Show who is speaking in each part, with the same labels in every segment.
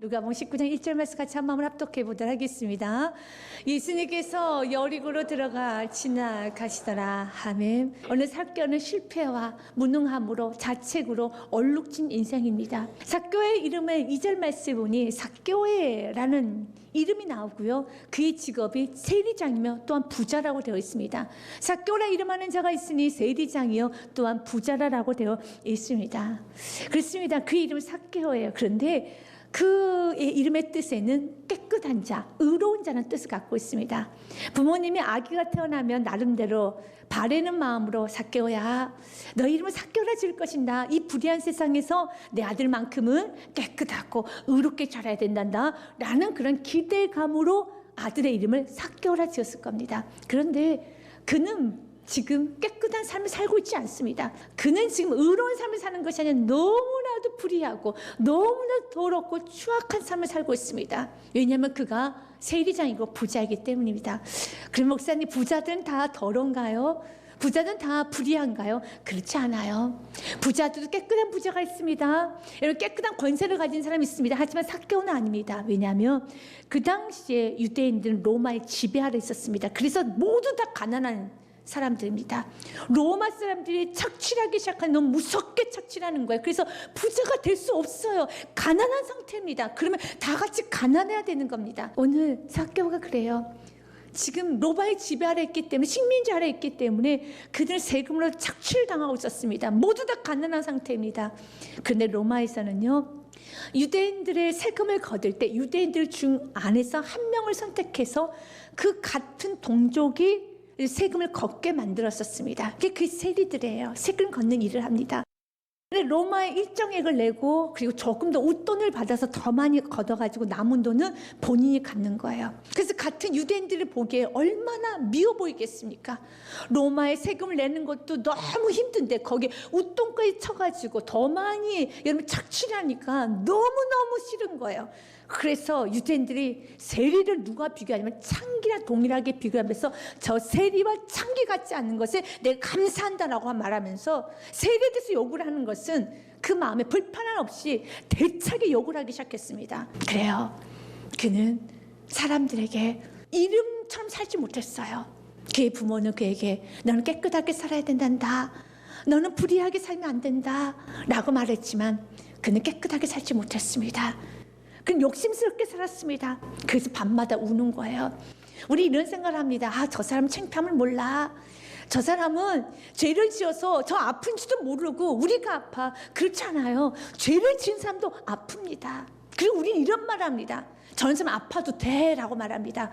Speaker 1: 누가복음 19장 1절 말씀 같이 한 마음을 합독해 보도록 하겠습니다. 예수님께서 여리고로 들어가 지나가시더라. 아멘. 어느 삭개오는 실패와 무능함으로 자책으로 얼룩진 인생입니다. 삭개오의 이름을 2절 말씀 보니 삭개오라는 이름이 나오고요. 그의 직업이 세리장이며 또한 부자라고 되어 있습니다. 삭개오라 이름하는 자가 있으니 세리장이요 또한 부자라고 되어 있습니다. 그렇습니다. 그 이름은 삭개오예요. 그런데 그의 이름의 뜻에는 깨끗한 자, 의로운 자는 뜻을 갖고 있습니다. 부모님이 아기가 태어나면 나름대로 바라는 마음으로 삭개오야, 너 이름은 삭개오라 지을 것인다. 이 불의한 세상에서 내 아들만큼은 깨끗하고 의롭게 자라야 된단다 라는 그런 기대감으로 아들의 이름을 삭개오라 지었을 겁니다. 그런데 그는 지금 깨끗한 삶을 살고 있지 않습니다. 그는 지금 의로운 삶을 사는 것이 아니라 너무나도 불의하고 너무나도 더럽고 추악한 삶을 살고 있습니다. 왜냐하면 그가 세리장이고 부자이기 때문입니다. 그럼 목사님, 부자들은 다 더러운가요? 부자들은 다 불의한가요? 그렇지 않아요. 부자들도 깨끗한 부자가 있습니다. 여러분, 깨끗한 권세를 가진 사람이 있습니다. 하지만 삭개오는 아닙니다. 왜냐하면 그 당시에 유대인들은 로마의 지배 아래 있었습니다. 그래서 모두 다 가난한 사람들입니다. 로마 사람들이 착취하기 시작하면 너무 무섭게 착취하는 거예요. 그래서 부자가 될 수 없어요. 가난한 상태입니다. 그러면 다 같이 가난해야 되는 겁니다. 오늘 삭개오가 그래요. 지금 로마의 지배 아래 있기 때문에, 식민지 아래 있기 때문에 그들은 세금으로 착취를 당하고 있었습니다. 모두 다 가난한 상태입니다. 그런데 로마에서는요, 유대인들의 세금을 거둘 때 유대인들 중 안에서 한 명을 선택해서 그 같은 동족이 세금을 걷게 만들었었습니다. 그게 그 세리들이에요. 세금 걷는 일을 합니다. 근데 로마에 일정액을 내고 그리고 조금 더 웃돈을 받아서 더 많이 걷어가지고 남은 돈은 본인이 갖는 거예요. 그래서 같은 유대인들을 보기에 얼마나 미워 보이겠습니까? 로마에 세금을 내는 것도 너무 힘든데 거기에 웃돈까지 쳐가지고 더 많이 여러분 착취를 하니까 너무너무 싫은 거예요. 그래서 유대인들이 세리를 누가 비교하냐면 창기랑 동일하게 비교하면서 저 세리와 창기 같지 않는 것에 내가 감사한다라고 말하면서 세리에 대해서 욕을 하는 것은 그 마음에 불편함 없이 대차게 욕을 하기 시작했습니다. 그래요. 그는 사람들에게 이름처럼 살지 못했어요. 그의 부모는 그에게 너는 깨끗하게 살아야 된단다. 너는 불의하게 살면 안 된다 라고 말했지만 그는 깨끗하게 살지 못했습니다. 그는 욕심스럽게 살았습니다. 그래서 밤마다 우는 거예요. 우리 이런 생각을 합니다. 아, 저 사람은 창피함을 몰라. 저 사람은 죄를 지어서 저 아픈지도 모르고 우리가 아파. 그렇지 않아요. 죄를 지은 사람도 아픕니다. 그리고 우리는 이런 말을 합니다. 저런 사람 아파도 돼 라고 말합니다.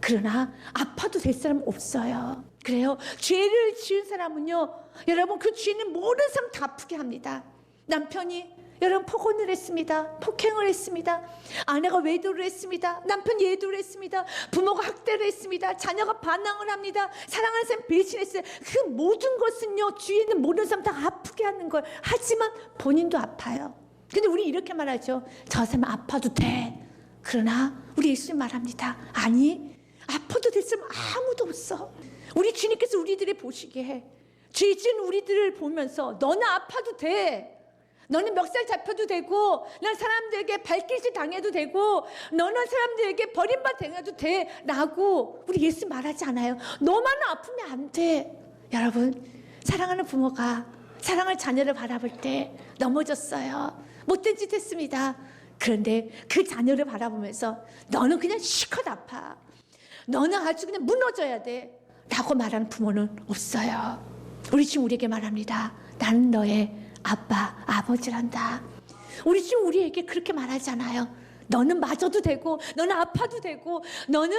Speaker 1: 그러나 아파도 될 사람은 없어요. 그래요. 죄를 지은 사람은요, 여러분 그 죄는 모든 사람 다 아프게 합니다. 남편이 여러분 폭언을 했습니다. 폭행을 했습니다. 아내가 외도를 했습니다. 남편이 예도를 했습니다. 부모가 학대를 했습니다. 자녀가 반항을 합니다. 사랑하는 사람 배신했어요. 그 모든 것은요, 주위에 있는 모든 사람 다 아프게 하는 걸. 하지만 본인도 아파요. 근데 우리 이렇게 말하죠. 저 사람 아파도 돼. 그러나 우리 예수님 말합니다. 아니, 아파도 될 사람 아무도 없어. 우리 주님께서 우리들을 보시기에 죄 지은 우리들을 보면서 너는 아파도 돼. 너는 멱살 잡혀도 되고, 넌 사람들에게 발길질 당해도 되고, 너는 사람들에게 버림받아 당해도 돼 라고 우리 예수 말하지 않아요. 너만 아프면 안 돼. 여러분, 사랑하는 부모가 사랑할 자녀를 바라볼 때 넘어졌어요. 못된 짓 했습니다. 그런데 그 자녀를 바라보면서 너는 그냥 시컷 아파. 너는 아주 그냥 무너져야 돼 라고 말하는 부모는 없어요. 우리 지금 우리에게 말합니다. 나는 너의 아빠, 아버지란다. 우리 지금 우리에게 그렇게 말하잖아요. 너는 맞아도 되고, 너는 아파도 되고, 너는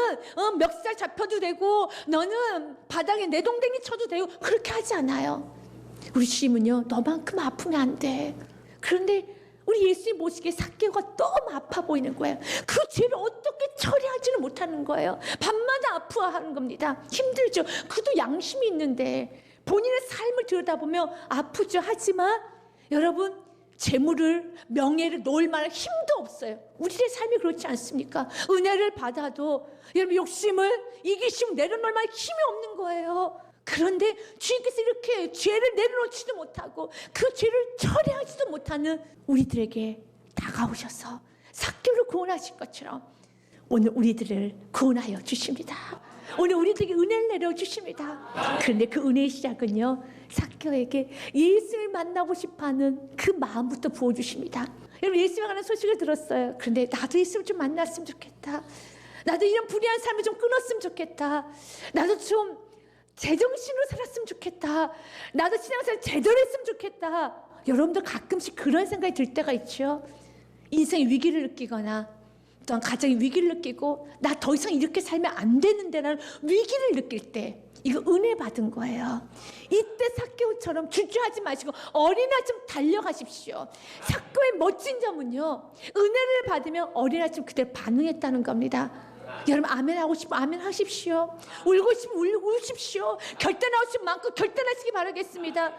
Speaker 1: 멱살 잡혀도 되고, 너는 바닥에 내동댕이 쳐도 되고, 그렇게 하지 않아요. 우리 주님은요, 너만큼 아프면 안 돼. 그런데 우리 예수님 보시기에 삭개오가 너무 아파 보이는 거예요. 그 죄를 어떻게 처리하지는 못하는 거예요. 밤마다 아파하는 겁니다. 힘들죠. 그도 양심이 있는데 본인의 삶을 들여다보면 아프죠. 하지만 여러분, 재물을, 명예를 놓을 만한 힘도 없어요. 우리의 삶이 그렇지 않습니까? 은혜를 받아도 여러분 욕심을, 이기심을 내려놓을 만한 힘이 없는 거예요. 그런데 주님께서 이렇게 죄를 내려놓지도 못하고 그 죄를 처리하지도 못하는 우리들에게 다가오셔서 삭개오를 구원하신 것처럼 오늘 우리들을 구원하여 주십니다. 오늘 우리들에게 은혜를 내려주십니다. 그런데 그 은혜의 시작은요, 삭개오에게 예수를 만나고 싶어하는 그 마음부터 부어주십니다. 여러분, 예수님에 관한 소식을 들었어요. 그런데 나도 예수를 좀 만났으면 좋겠다. 나도 이런 불의한 삶을 좀 끊었으면 좋겠다. 나도 좀 제정신으로 살았으면 좋겠다. 나도 신앙생활 제대로 했으면 좋겠다. 여러분도 가끔씩 그런 생각이 들 때가 있죠. 인생의 위기를 느끼거나 또한 가정의 위기를 느끼고 나 더 이상 이렇게 살면 안 되는데라는 위기를 느낄 때 이거 은혜 받은 거예요. 이때 삭개오처럼 주저하지 마시고 어린아이처럼 달려가십시오. 삭개오의 멋진 점은요, 은혜를 받으면 어린아이처럼 그대로 반응했다는 겁니다. 여러분, 아멘 하고 싶으면 아멘 하십시오. 울고 싶으면 우십시오. 결단하고 싶으면 마음껏 결단하시기 바라겠습니다.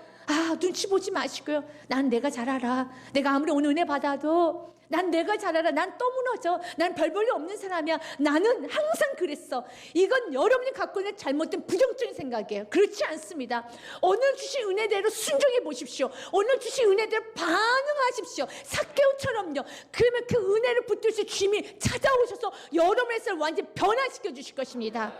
Speaker 1: 눈치 보지 마시고요. 난 내가 잘 알아. 내가 아무리 오늘 은혜 받아도 난 내가 잘 알아. 난 또 무너져. 난 별 볼일 없는 사람이야. 나는 항상 그랬어. 이건 여러분이 갖고 있는 잘못된 부정적인 생각이에요. 그렇지 않습니다. 오늘 주신 은혜대로 순종해 보십시오. 오늘 주신 은혜대로 반응하십시오. 삭개오처럼요. 그러면 그 은혜를 붙들으실 주님이 찾아오셔서 여러분의 삶을 완전히 변화시켜 주실 것입니다.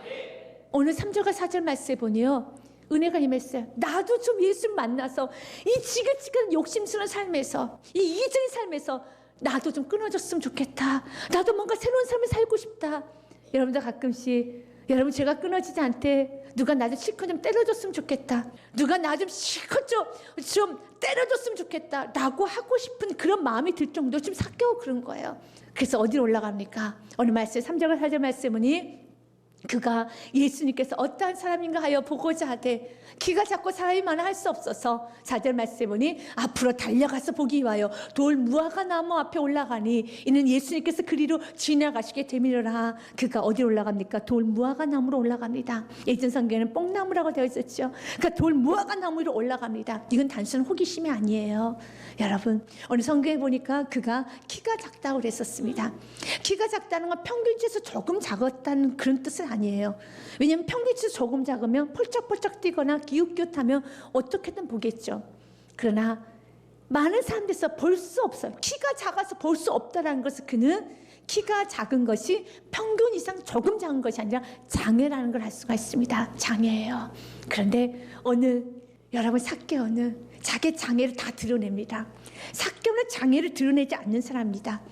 Speaker 1: 오늘 3절과 4절 말씀에 보니요, 은혜가 임했어요. 나도 좀 예수를 만나서 이 지긋지긋한 욕심스러운 삶에서, 이 이기적인 삶에서 나도 좀 끊어졌으면 좋겠다. 나도 뭔가 새로운 삶을 살고 싶다. 여러분도 가끔씩, 여러분, 제가 끊어지지 않게 누가 나 좀 실컷 좀 때려줬으면 좋겠다. 누가 나 좀 실컷 좀 때려줬으면 좋겠다 라고 하고 싶은 그런 마음이 들 정도로 좀 삭개오 그런 거예요. 그래서 어디로 올라갑니까? 오늘 말씀 3절과 4절 말씀은 그가 예수님께서 어떠한 사람인가 하여 보고자 하되 키가 작고 사람이 많아 할 수 없어서 4절 말씀에 보니 앞으로 달려가서 보기 위하여 돌 무화과 나무 앞에 올라가니 이는 예수님께서 그리로 지나가시게 되밀어라. 그가 어디로 올라갑니까? 돌 무화과 나무로 올라갑니다. 예전 성경에는 뽕나무라고 되어 있었죠. 그러니까 돌 무화과 나무 위로 올라갑니다. 이건 단순한 호기심이 아니에요. 여러분, 오늘 성경에 보니까 그가 키가 작다고 그랬었습니다. 키가 작다는 건 평균치에서 조금 작았다는 그런 뜻은 아니에요. 왜냐하면 평균치에서 조금 작으면 펄쩍펄쩍 뛰거나 기웃기웃하면 어떻게든 보겠죠. 그러나 많은 사람들에서 볼 수 없어요. 키가 작아서 볼 수 없다는 것은 그는 키가 작은 것이 평균 이상 조금 작은 것이 아니라 장애라는 걸 알 수가 있습니다. 장애예요. 그런데 오늘 여러분, 삭개오는 자기 장애를 다 드러냅니다. 삭개오는 장애를 드러내지 않는 사람입니다.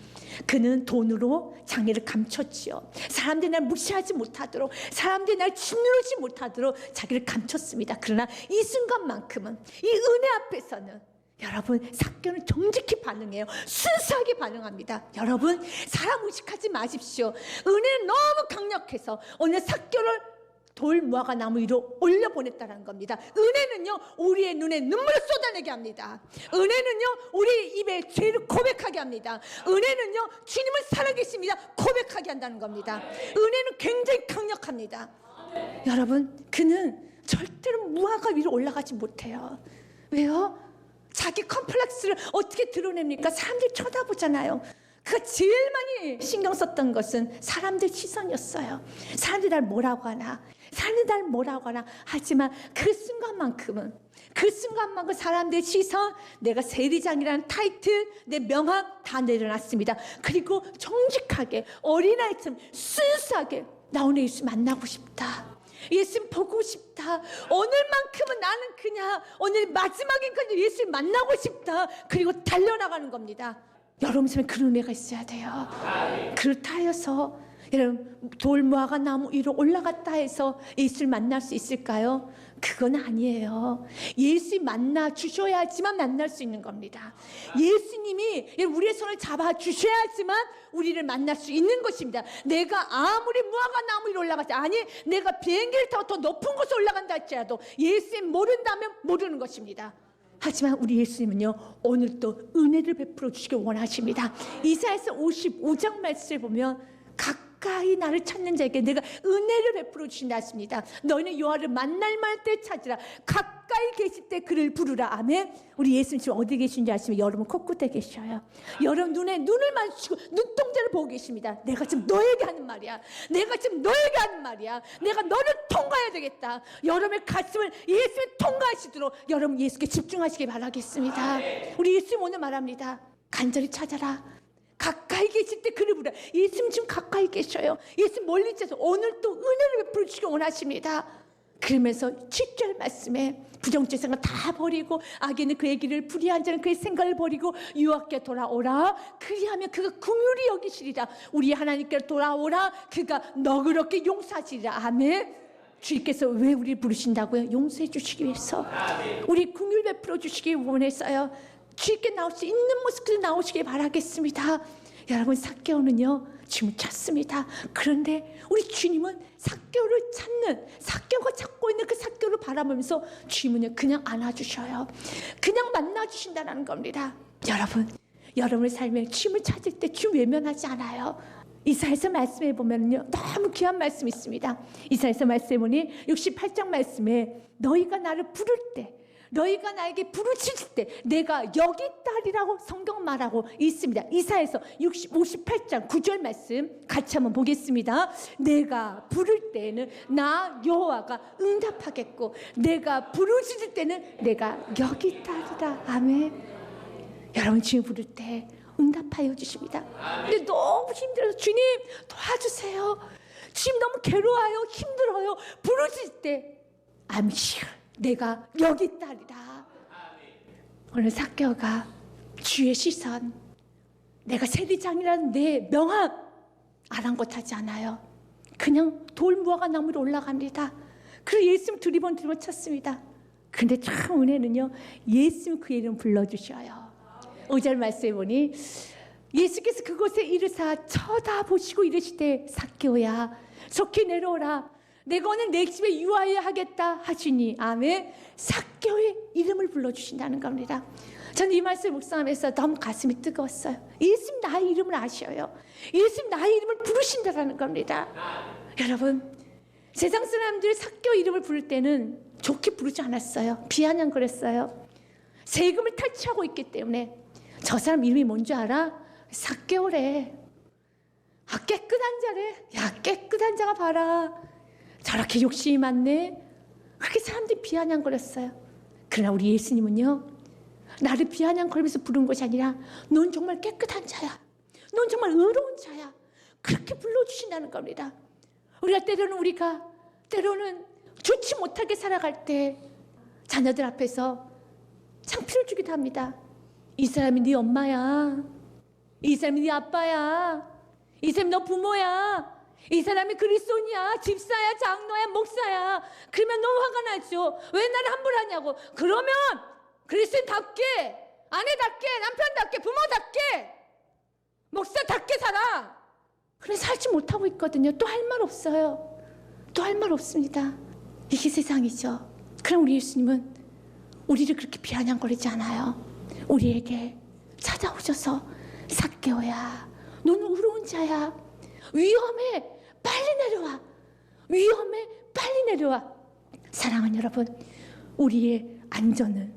Speaker 1: 그는 돈으로 장애를 감췄지요. 사람들이 날 무시하지 못하도록, 사람들이 날 짓누르지 못하도록 자기를 감췄습니다. 그러나 이 순간만큼은, 이 은혜 앞에서는 여러분, 삭개오는 정직히 반응해요. 순수하게 반응합니다. 여러분, 사람 의식하지 마십시오. 은혜는 너무 강력해서 오늘 삭개오를 돌 무화과 나무 위로 올려보냈다는 겁니다. 은혜는요, 우리의 눈에 눈물을 쏟아내게 합니다. 은혜는요, 우리의 입에 죄를 고백하게 합니다. 은혜는요, 주님은 살아계십니다 고백하게 한다는 겁니다. 은혜는 굉장히 강력합니다. 여러분, 그는 절대로 무화과 위로 올라가지 못해요. 왜요? 자기 컴플렉스를 어떻게 드러냅니까? 사람들이 쳐다보잖아요. 그가 제일 많이 신경 썼던 것은 사람들 시선이었어요. 사람들이 날 뭐라고 하나, 사람들이 날 뭐라고 하나. 하지만 그 순간만큼은 사람들의 시선, 내가 세리장이라는 타이틀, 내 명함 다 내려놨습니다. 그리고 정직하게 어린아이처럼 순수하게 나 오늘 예수 만나고 싶다. 예수 보고 싶다. 오늘만큼은 나는 그냥 오늘 마지막인까지 예수 만나고 싶다. 그리고 달려나가는 겁니다. 여러분 삶에 그런 은혜가 있어야 돼요. 그렇다 하여서 여러분, 돌 무화과 나무 위로 올라갔다 해서 예수를 만날 수 있을까요? 그건 아니에요. 예수 만나 주셔야지만 만날 수 있는 겁니다. 예수님이 우리의 손을 잡아 주셔야지만 우리를 만날 수 있는 것입니다. 내가 아무리 무화과 나무 위로 올라가지, 아니 내가 비행기를 타고 더 높은 곳에 올라간다 할지라도 예수님 모른다면 모르는 것입니다. 하지만 우리 예수님은요, 오늘 또 은혜를 베풀어 주시길 원하십니다. 이사야서 55장 말씀을 보면 가까이 나를 찾는 자에게 내가 은혜를 베풀어 주신다 했습니다. 너희는 여호와를 만날 만할 때 찾으라. 가까이 계실 때 그를 부르라. 아멘. 우리 예수님 지금 어디 계신지 아시면 여러분 코끝에 계셔요. 여러분 눈에 눈을 마주치고 눈동자를 보고 계십니다. 내가 지금 너에게 하는 말이야. 내가 지금 너에게 하는 말이야. 내가 너를 통과해야 되겠다. 여러분의 가슴을 예수님 통과하시도록 여러분 예수께 집중하시기 바라겠습니다. 우리 예수님 오늘 말합니다. 간절히 찾아라. 가까이 가까이 계실 때 그를 부르라. 예수님 지금 가까이 계셔요. 예수님 멀리 있어서 오늘 또 은혜를 베풀어 주시기 원하십니다. 그러면서 7절 말씀에 부정죄 생각 다 버리고 악인은 그의 길을 불의한 자는 그의 생각을 버리고 유하께 돌아오라. 그리하면 그가 긍휼히 여기시리라. 우리 하나님께 돌아오라. 그가 너그럽게 용서하시리라. 아멘. 주님께서 왜 우리를 부르신다고요? 용서해 주시기 위해서. 우리 긍휼 베풀어 주시기 원해서요. 주님께 나올 수 있는 모습으로 나오시길 바라겠습니다. 여러분, 삭개오는요 주님을 찾습니다. 그런데 우리 주님은 삭개오를 찾는, 삭개오가 찾고 있는 그 삭개오를 바라보면서 주님은요 그냥 안아주셔요. 그냥 만나주신다는 겁니다. 여러분, 여러분의 삶에 주님을 찾을 때 주님 외면하지 않아요. 이사야서 말씀해 보면요 너무 귀한 말씀이 있습니다. 이사야서 말씀해 보니 68장 말씀에 너희가 나를 부를 때, 너희가 나에게 부르짖을 때 내가 여기 있다리라고 성경 말하고 있습니다. 이사야서 58장 9절 말씀 같이 한번 보겠습니다. 내가 부를 때는 나 여호와가 응답하겠고 내가 부르짖을 때는 내가 여기 있다리라. 아멘. 여러분, 주님 부를 때 응답하여 주십니다. 근데 너무 힘들어서 주님 도와주세요. 주님 너무 괴로워요. 힘들어요. 부르짖을 때 I'm here. 내가 여기 있다리라. 오늘 삭개오가 주의 시선, 내가 세리장이라는 내 명함 아랑곳하지 않아요. 그냥 돌무화과 나무로 올라갑니다. 그리고 예수님 두리번 찾습니다. 그런데 참 은혜는요 예수님 그 이름 불러주셔요. 5절 말씀해 보니 예수께서 그곳에 이르사 쳐다보시고 이르시되 삭개오야 속히 내려오라. 내가 오늘 내 집에 유하여 하겠다 하시니. 아멘. 삭개오의 이름을 불러주신다는 겁니다. 저는 이 말씀 묵상하면서 너무 가슴이 뜨거웠어요. 예수님 나의 이름을 아셔요. 예수님 나의 이름을 부르신다는 겁니다. 여러분, 세상 사람들 삭개오 이름을 부를 때는 좋게 부르지 않았어요. 비아냥거렸어요. 세금을 탈취하고 있기 때문에. 저 사람 이름이 뭔지 알아? 삭개오래. 아, 깨끗한 자래. 야, 깨끗한 자가 봐라. 저렇게 욕심이 많네. 그렇게 사람들이 비아냥거렸어요. 그러나 우리 예수님은요 나를 비아냥거리면서 부른 것이 아니라 넌 정말 깨끗한 자야. 넌 정말 의로운 자야. 그렇게 불러주신다는 겁니다. 우리가 때로는 좋지 못하게 살아갈 때 자녀들 앞에서 창피를 주기도 합니다. 이 사람이 네 엄마야. 이 사람이 네 아빠야. 이 사람이 너 부모야. 이 사람이 그리스도인이야. 집사야, 장로야, 목사야. 그러면 너무 화가 나죠. 왜 나를 함부로 하냐고. 그러면 그리스도인답게, 아내답게, 남편답게, 부모답게, 목사답게 살아. 그런데 살지 못하고 있거든요. 또 할 말 없어요. 또 할 말 없습니다. 이게 세상이죠. 그럼 우리 예수님은 우리를 그렇게 비아냥거리지 않아요. 우리에게 찾아오셔서 삭개오야, 너는 의로운 자야. 위험해, 빨리 내려와. 위험해, 빨리 내려와. 사랑하는 여러분, 우리의 안전은,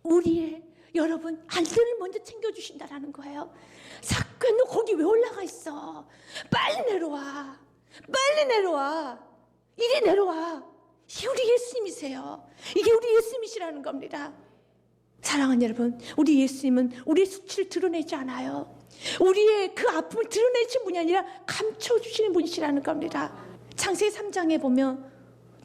Speaker 1: 우리의 여러분 안전을 먼저 챙겨주신다라는 거예요. 삭개오, 너 거기 왜 올라가 있어? 빨리 내려와. 빨리 내려와. 이리 내려와. 이게 우리 예수님이세요. 이게 우리 예수님이시라는 겁니다. 사랑하는 여러분, 우리 예수님은 우리의 수치를 드러내지 않아요. 우리의 그 아픔을 드러내신 분이 아니라 감춰주시는 분이시라는 겁니다. 창세기 3장에 보면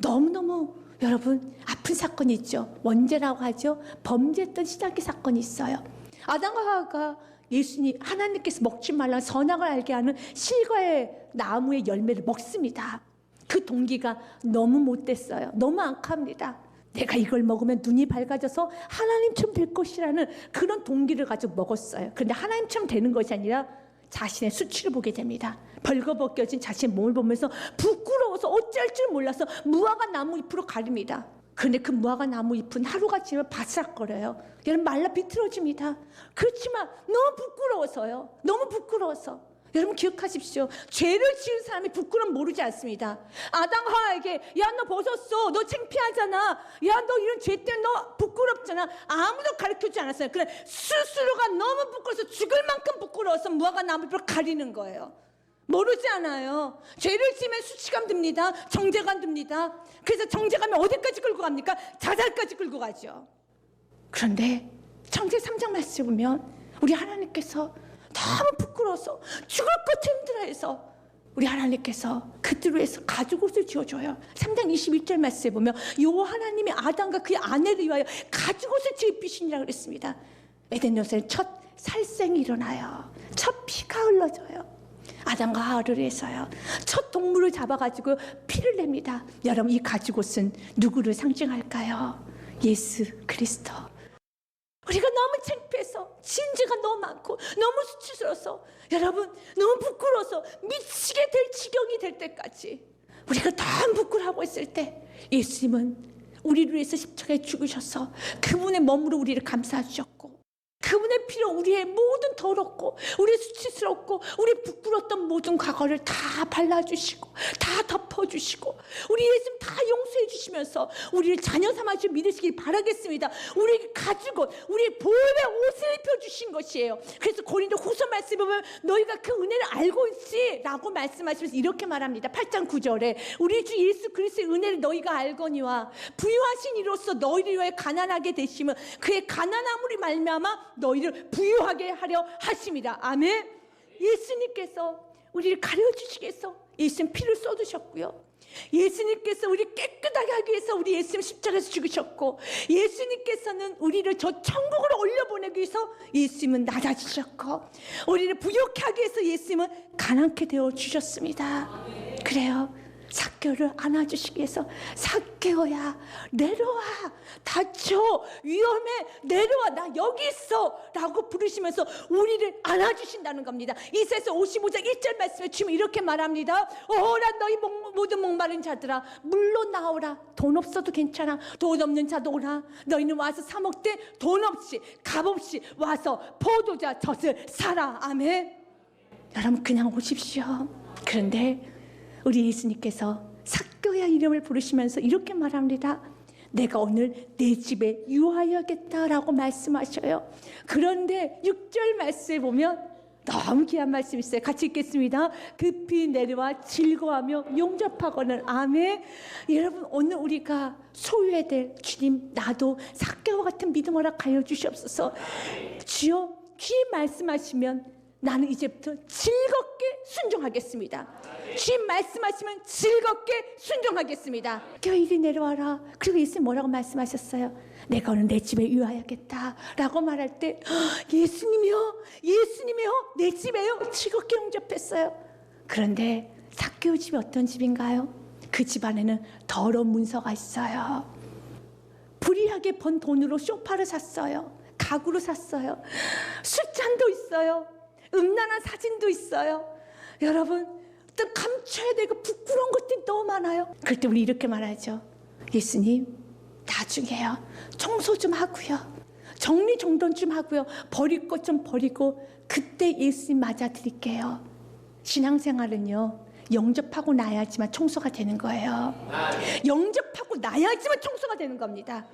Speaker 1: 너무너무 여러분 아픈 사건이 있죠. 원죄라고 하죠. 범죄했던 시작의 사건이 있어요. 아담과 하와가 예수님, 하나님께서 먹지 말라는 선악을 알게 하는 실과의 나무의 열매를 먹습니다. 그 동기가 너무 못됐어요. 너무 악합니다. 내가 이걸 먹으면 눈이 밝아져서 하나님처럼 될 것이라는 그런 동기를 가지고 먹었어요. 그런데 하나님처럼 되는 것이 아니라 자신의 수치를 보게 됩니다. 벌거벗겨진 자신의 몸을 보면서 부끄러워서 어쩔 줄 몰라서 무화과 나무 잎으로 가립니다. 그런데 그 무화과 나무 잎은 하루가 지나면 바스락거려요. 여러분, 말라 비틀어집니다. 그렇지만 너무 부끄러워서요. 너무 부끄러워서. 여러분 기억하십시오. 죄를 지은 사람이 부끄러움 모르지 않습니다. 아담 하와에게 야, 너 벗었어. 너 창피하잖아. 야, 너 이런 죄 때문에 너 부끄럽잖아. 아무도 가르쳐주지 않았어요. 그냥 스스로가 너무 부끄러워서 죽을 만큼 부끄러워서 무화과 나무를 가리는 거예요. 모르지 않아요. 죄를 지으면 수치감 듭니다. 정죄감 듭니다. 그래서 정죄감이 어디까지 끌고 갑니까? 자살까지 끌고 가죠. 그런데 창세기 3장 말씀 보면 우리 하나님께서 너무 부끄러워서 죽을 것 힘들어해서 우리 하나님께서 그들을 위해서 가죽옷을 지어줘요. 3장 21절 말씀에 보면 여호와 하나님이 아담과 그의 아내를 위하여 가죽옷을 지어 입히시니라 그랬습니다. 에덴 동산에 첫 살생이 일어나요. 첫 피가 흘러져요. 아담과 하와를 위해서요. 첫 동물을 잡아가지고 피를 냅니다. 여러분, 이 가죽옷은 누구를 상징할까요? 예수 그리스도. 우리가 너무 창피해서 진지가 너무 많고 너무 수치스러워서 여러분 너무 부끄러워서 미치게 될 지경이 될 때까지 우리가 너무 부끄러워하고 있을 때 예수님은 우리를 위해서 십자가에 죽으셔서 그분의 몸으로 우리를 감싸 주셨고 그분의 피로 우리의 모든 더럽고 우리의 수치스럽고 우리 부끄러웠던 모든 과거를 다 발라주시고 다 덮어주시고 우리 예수님 다 용서해 주시면서 우리를 자녀 삼아주 믿으시길 바라겠습니다. 우리에게 가지고 우리의 보혈의 옷을 입혀주신 것이에요. 그래서 고린도 후서 말씀에 보면 너희가 그 은혜를 알고 있지 라고 말씀하시면서 이렇게 말합니다. 8장 9절에 우리 주 예수 그리스도의 은혜를 너희가 알거니와 부유하신 이로써 너희를 위하여 가난하게 되심은 그의 가난함으로 말미암아 너희를 부유하게 하려 하심이라. 아멘. 예수님께서 우리를 가려주시기 위해서 예수님 피를 쏟으셨고요. 예수님께서 우리 깨끗하게 하기 위해서 우리 예수님 십자가에서 죽으셨고 예수님께서는 우리를 저 천국으로 올려보내기 위해서 예수님은 낮아지셨고 우리를 부유하게 하기 위해서 예수님은 가난케 되어주셨습니다. 그래요. 삭개오를 안아주시기 위해서 삭개오야 내려와 다쳐 위험해 내려와 나 여기 있어 라고 부르시면서 우리를 안아주신다는 겁니다. 이사야서 55장 1절 말씀에 주님 이렇게 말합니다. 오라 너희 모든 목마른 자들아 물로 나오라. 돈 없어도 괜찮아. 돈 없는 자도 오라. 너희는 와서 사 먹되 돈 없이 값 없이 와서 포도자 젖을 사라. 아멘. 여러분 그냥 오십시오. 그런데 우리 예수님께서 삭개오야 이름을 부르시면서 이렇게 말합니다. 내가 오늘 내 집에 유하여야겠다라고 말씀하셔요. 그런데 6절 말씀에 보면 너무 귀한 말씀이 있어요. 같이 읽겠습니다. 급히 내려와 즐거워하며 용접하거늘. 아멘. 여러분 오늘 우리가 소유해야 될 주님 나도 삭개오와 같은 믿음 허락하여 주시옵소서. 주여 귀에 말씀하시면 나는 이제부터 즐겁게 순종하겠습니다. 주님 말씀하시면 즐겁게 순종하겠습니다. 이리 내려와라. 그리고 예수님 뭐라고 말씀하셨어요? 내가 오늘 내 집에 유하여야겠다 라고 말할 때 예수님이요? 예수님이요? 내 집에요? 즐겁게 용접했어요. 그런데 삭개오 집이 어떤 집인가요? 그 집 안에는 더러운 문서가 있어요. 불이하게 번 돈으로 소파를 샀어요. 가구를 샀어요. 술잔도 있어요. 음란한 사진도 있어요. 여러분 또 감춰야 되고 부끄러운 것들이 너무 많아요. 그럴 때 우리 이렇게 말하죠. 예수님 나중에요 청소 좀 하고요 정리정돈 좀 하고요 버릴 것 좀 버리고 그때 예수님 맞아드릴게요. 신앙생활은요 영접하고 나야지만 청소가 되는 거예요. 영접하고 나야지만 청소가 되는 겁니다.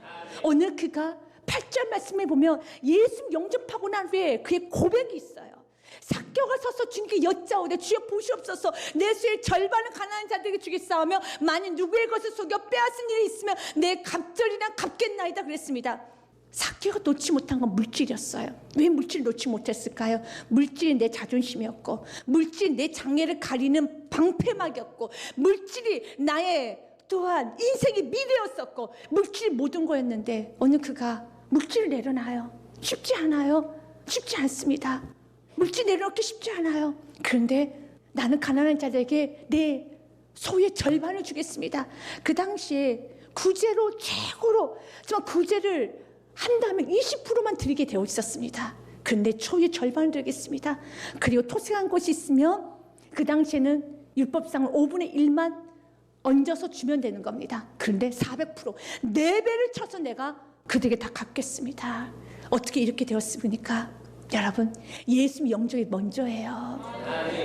Speaker 1: 오늘 그가 8절 말씀에 보면 예수 영접하고 난 후에 그의 고백이 있어요. 삭개오가 서서 주님께 여짜오되 주여 보시옵소서 내 수의 절반을 가난한 자들에게 주겠사오며 만일 누구의 것을 속여 빼앗은 일이 있으면 내 갑절이나 갚겠나이다 그랬습니다. 삭개오가 놓지 못한 건 물질이었어요. 왜 물질을 놓지 못했을까요? 물질이 내 자존심이었고 물질이 내 장애를 가리는 방패막이었고 물질이 나의 또한 인생의 미래였었고 물질이 모든 거였는데 오늘 그가 물질을 내려놔요. 쉽지 않아요. 쉽지 않습니다. 물질 내려놓기 쉽지 않아요. 그런데 나는 가난한 자들에게 내 소유의 절반을 주겠습니다. 그 당시에 구제로 최고로 정말 구제를 한다면 20%만 드리게 되어 있었습니다. 그런데 소유의 절반을 드리겠습니다. 그리고 토색한 곳이 있으면 그 당시에는 율법상은 5분의 1만 얹어서 주면 되는 겁니다. 그런데 400% 4배를 쳐서 내가 그들에게 다 갚겠습니다. 어떻게 이렇게 되었습니까? 여러분 예수님 영접이 먼저예요.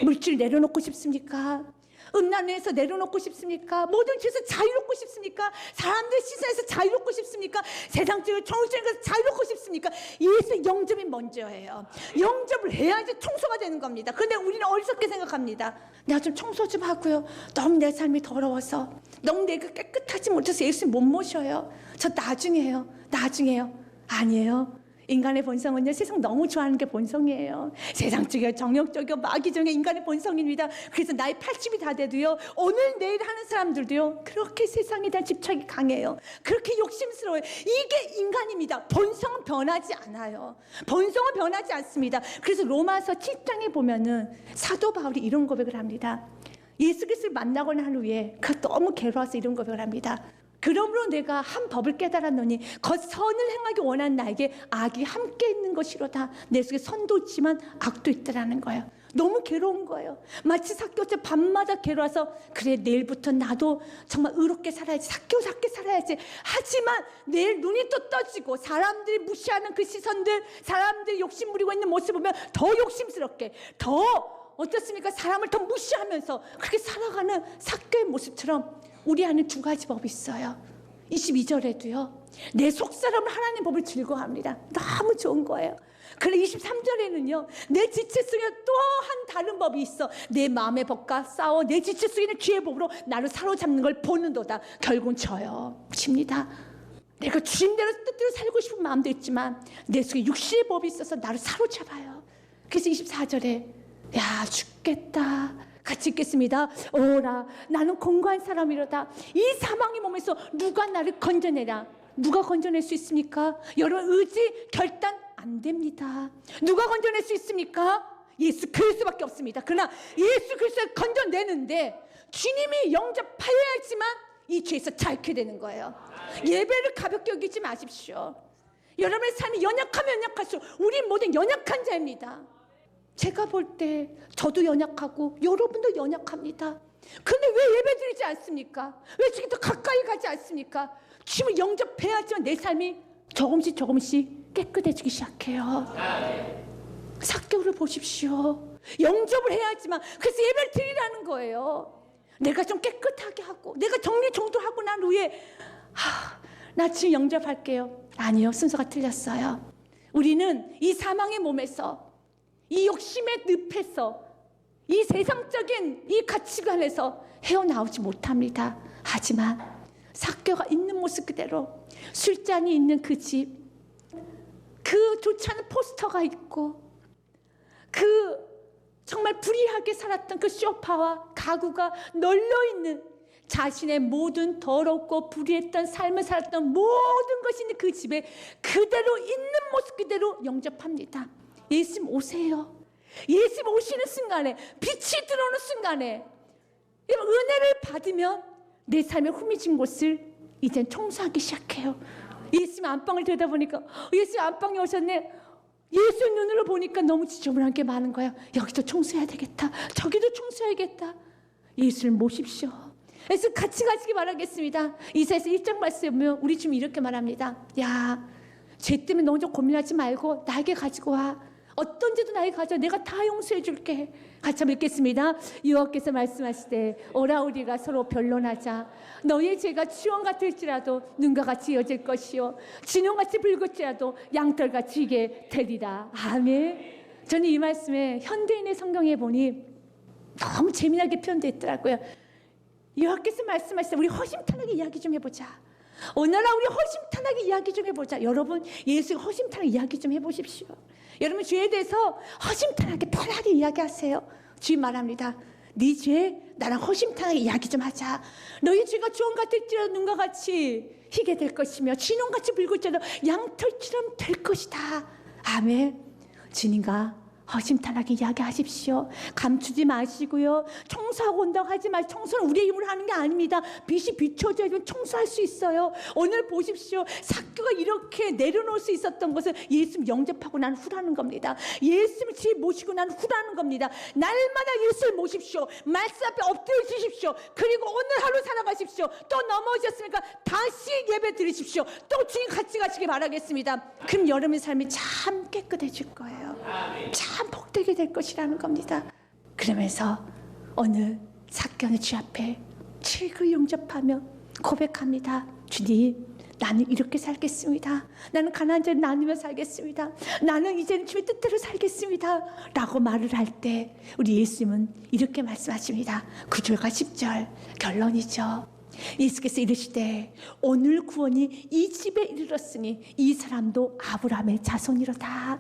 Speaker 1: 물질 내려놓고 싶습니까? 음란에서 내려놓고 싶습니까? 모든 죄에서 자유롭고 싶습니까? 사람들의 시선에서 자유롭고 싶습니까? 세상적인 정욕적인 것에서 자유롭고 싶습니까? 예수의 영접이 먼저예요. 영접을 해야지 청소가 되는 겁니다. 그런데 우리는 어리석게 생각합니다. 내가 좀 청소 좀 하고요. 너무 내 삶이 더러워서 너무 내가 깨끗하지 못해서 예수님 못 모셔요. 저 나중에요. 아니에요. 인간의 본성은요, 세상 너무 좋아하는 게 본성이에요. 세상적이고 정욕적이고 마귀적인 인간의 본성입니다. 그래서 나이 80이 다 돼도요, 오늘 내일 하는 사람들도요, 그렇게 세상에 대한 집착이 강해요. 그렇게 욕심스러워요. 이게 인간입니다. 본성은 변하지 않아요. 본성은 변하지 않습니다. 그래서 로마서 7장에 보면은 사도 바울이 이런 고백을 합니다. 예수 그리스도를 만나고 난 후에 그가 너무 괴로워서 이런 고백을 합니다. 그러므로 내가 한 법을 깨달았노니 곧 선을 행하기 원하는 나에게 악이 함께 있는 것이로다. 내 속에 선도 있지만 악도 있다라는 거예요. 너무 괴로운 거예요. 마치 삭개오처럼 밤마다 괴로워서 그래 내일부터 나도 정말 의롭게 살아야지, 삭개오답게 살아야지. 하지만 내일 눈이 또 떠지고 사람들이 무시하는 그 시선들, 사람들이 욕심 부리고 있는 모습을 보면 더 욕심스럽게, 더 어떻습니까? 사람을 더 무시하면서 그렇게 살아가는 삭개오의 모습처럼 우리 안에 두 가지 법이 있어요. 22절에도요. 내 속사람은 하나님 법을 즐거워합니다. 너무 좋은 거예요. 그런데 23절에는요. 내 지체 속에 또 한 다른 법이 있어. 내 마음의 법과 싸워 내 지체 속에 있는 죄의 법으로 나를 사로잡는 걸 보는도다. 결국은 져요. 집니다. 내가 주님대로 뜻대로 살고 싶은 마음도 있지만 내 속에 육신의 법이 있어서 나를 사로잡아요. 그래서 24절에 야 죽겠다. 같이 읽겠습니다. 오라 나는 공고한 사람이로다. 이 사망의 몸에서 누가 나를 건져내라. 누가 건져낼 수 있습니까? 여러분 의지 결단 안 됩니다. 누가 건져낼 수 있습니까? 예수 그리스도밖에 없습니다. 그러나 예수 그리스도를 건져내는데 주님이 영접하여야지만 이 죄에서 자유케 되는 거예요. 예배를 가볍게 여기지 마십시오. 여러분의 삶이 연약하면 연약할수록 우리 모든 연약한 자입니다. 제가 볼 때 저도 연약하고 여러분도 연약합니다. 근데 왜 예배드리지 않습니까? 왜 지금 더 가까이 가지 않습니까? 주님을 영접해야지만 내 삶이 조금씩 깨끗해지기 시작해요. 삭개오를 보십시오. 영접을 해야지만, 그래서 예배를 드리라는 거예요. 내가 좀 깨끗하게 하고 내가 정리정돈하고 난 후에 나 지금 영접할게요. 아니요, 순서가 틀렸어요. 우리는 이 사망의 몸에서, 이 욕심의 늪에서, 이 세상적인 이 가치관에서 헤어나오지 못합니다. 하지만 삭개오가 있는 모습 그대로 술잔이 있는 그 집, 그 좋지 않은 포스터가 있고 그 정말 불의하게 살았던 그 소파와 가구가 널려있는 자신의 모든 더럽고 불의했던 삶을 살았던 모든 것이 있는 그 집에 그대로 있는 모습 그대로 영접합니다. 예수님 오세요. 예수님 오시는 순간에, 빛이 들어오는 순간에 은혜를 받으면 내 삶의 후미진 곳을 이젠 청소하기 시작해요. 예수님 안방을 들여다보니까 예수님 안방에 오셨네. 예수 눈으로 보니까 너무 지저분한 게 많은 거야. 여기도 청소해야 되겠다. 저기도 청소해야겠다. 예수를 모십시오. 그래서 같이 가시기 바라겠습니다. 이사야서 1장 말씀에 보면 우리 주님 이렇게 말합니다. 야, 죄 때문에 너무 좀 고민하지 말고 나에게 가지고 와. 어떤 죄도 나에게 가져. 내가 다 용서해 줄게. 같이 한번 읽겠습니다. 여호와께서 말씀하시되 오라 우리가 서로 변론하자. 너희의 죄가 추원 같을지라도 눈과 같이 이어질 것이요 진홍같이 붉을지라도 양털같이 이게 되리라. 아멘. 저는 이 말씀에 현대인의 성경에 보니 너무 재미나게 표현되어 있더라고요. 여호와께서 말씀하시되 우리 허심탄회하게 이야기 좀 해보자. 오늘날 우리 허심탄회하게 이야기 좀 해보자. 여러분 예수 허심탄회하게 이야기 좀 해보십시오. 여러분 죄에 대해서 허심탄회하게 편하게 이야기하세요. 주님 말합니다. 네 죄 나랑 허심탄회하게 이야기 좀 하자. 너희 죄가 주홍 같을지라도 눈과 같이 희게 될 것이며 진홍같이 붉을지라도 양털처럼 될 것이다. 아멘. 주님과 허심탄회하게 이야기하십시오. 감추지 마시고요. 청소하고 온다고 하지 마시고, 청소는 우리의 힘으로 하는 게 아닙니다. 빛이 비춰져야지만 청소할 수 있어요. 오늘 보십시오. 삭개오가 이렇게 내려놓을 수 있었던 것은 예수님 영접하고 난 후라는 겁니다. 예수님을 집에 모시고 난 후라는 겁니다. 날마다 예수를 모십시오. 말씀 앞에 엎드려주십시오. 그리고 오늘 하루 살아가십시오. 또 넘어오셨으니까 다시 예배 드리십시오. 또 주님 같이 가시기 바라겠습니다. 그럼 여러분의 삶이 참 깨끗해질 거예요. 참 복되게 될 것이라는 겁니다. 그러면서 오늘 삭개오는 주 앞에 즐거이 영접하며 고백합니다. 주님, 나는 이렇게 살겠습니다. 나는 가난한 자를 나누며 살겠습니다. 나는 이제는 주의 뜻대로 살겠습니다. 라고 말을 할 때 우리 예수님은 이렇게 말씀하십니다. 9절과 10절 결론이죠. 예수께서 이르시되 오늘 구원이 이 집에 이르렀으니 이 사람도 아브라함의 자손이로다.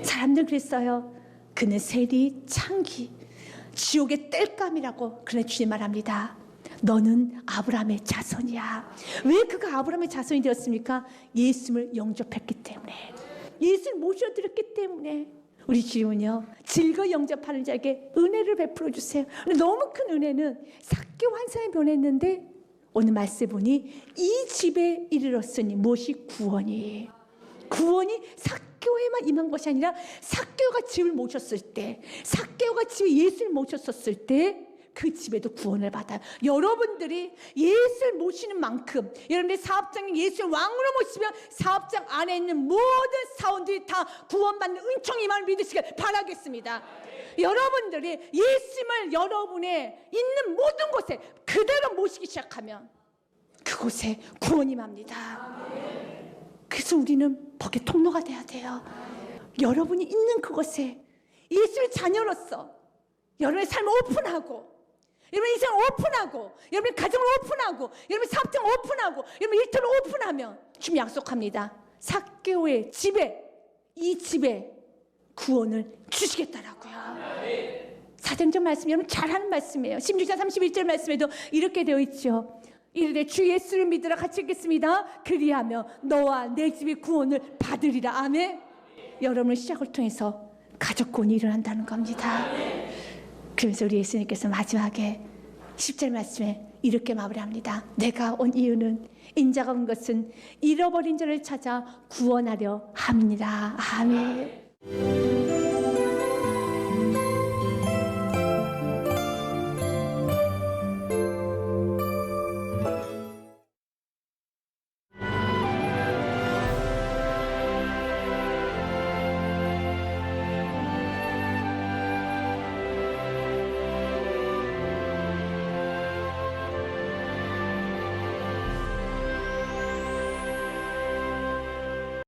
Speaker 1: 사람들 그랬어요. 그는 세리 창기 지옥의 땔감이라고. 그러나 주님 말합니다. 너는 아브라함의 자손이야. 왜 그가 아브라함의 자손이 되었습니까? 예수님을 영접했기 때문에, 예수를 모셔드렸기 때문에. 우리 주님은요, 즐거이 영접하는 자에게 은혜를 베풀어 주세요. 너무 큰 은혜는 삭개오 한 사람이 변했는데 오늘 말씀해 보니 이 집에 이르렀으니 무엇이 구원이 삭개오에만 임한 것이 아니라 삭개오가 집을 모셨을 때, 삭개오가 집에 예수를 모셨었을 때 그 집에도 구원을 받아요. 여러분들이 예수를 모시는 만큼, 여러분의 사업장에 예수를 왕으로 모시면 사업장 안에 있는 모든 사원들이 다 구원받는 은총이 임함을 믿으시길 바라겠습니다. 여러분들이 예수님을 여러분의 있는 모든 곳에 그대로 모시기 시작하면 그곳에 구원이 임합니다. 그래서 우리는 복의 통로가 돼야 돼요. 여러분이 있는 그곳에 예수의 자녀로서 여러분의 삶을 오픈하고, 여러분의 인생을 오픈하고, 여러분의 가정을 오픈하고, 여러분의 사업장을 오픈하고, 여러분의 일터를 오픈하면 주님 약속합니다. 삭개오의 집에, 이 집에 구원을 주시겠다라고요. 사도행전 말씀 여러분 잘하는 말씀이에요. 16장 31절 말씀에도 이렇게 되어 있죠. 이르되 주 예수를 믿으라 같이 읽겠습니다. 그리하며 너와 내 집이 구원을 받으리라. 아멘. 여러분의 시작을 통해서 가족 구원이 일어난다는 겁니다. 그러면서 우리 예수님께서 마지막에 10절 말씀에 이렇게 마무리합니다. 내가 온 이유는 인자가 온 것은 잃어버린 자를 찾아 구원하려 함이니라. 아멘.